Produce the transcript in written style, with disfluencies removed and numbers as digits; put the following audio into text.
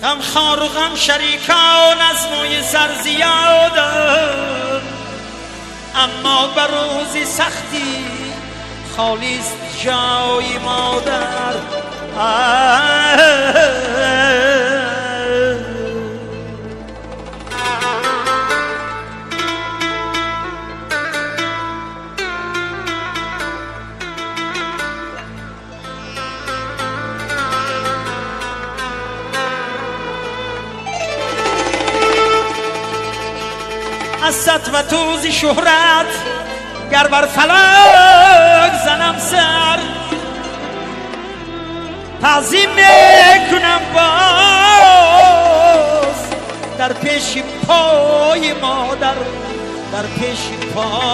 غم خار و غم شریکان از موی سر زیادم، اما بر روزی سختی خالیست جای مادر. از سطوت و توزی شهرت گر بر فلک زنم سر، تعظیم میکنم باز در پیش پای مادر، در پیش پای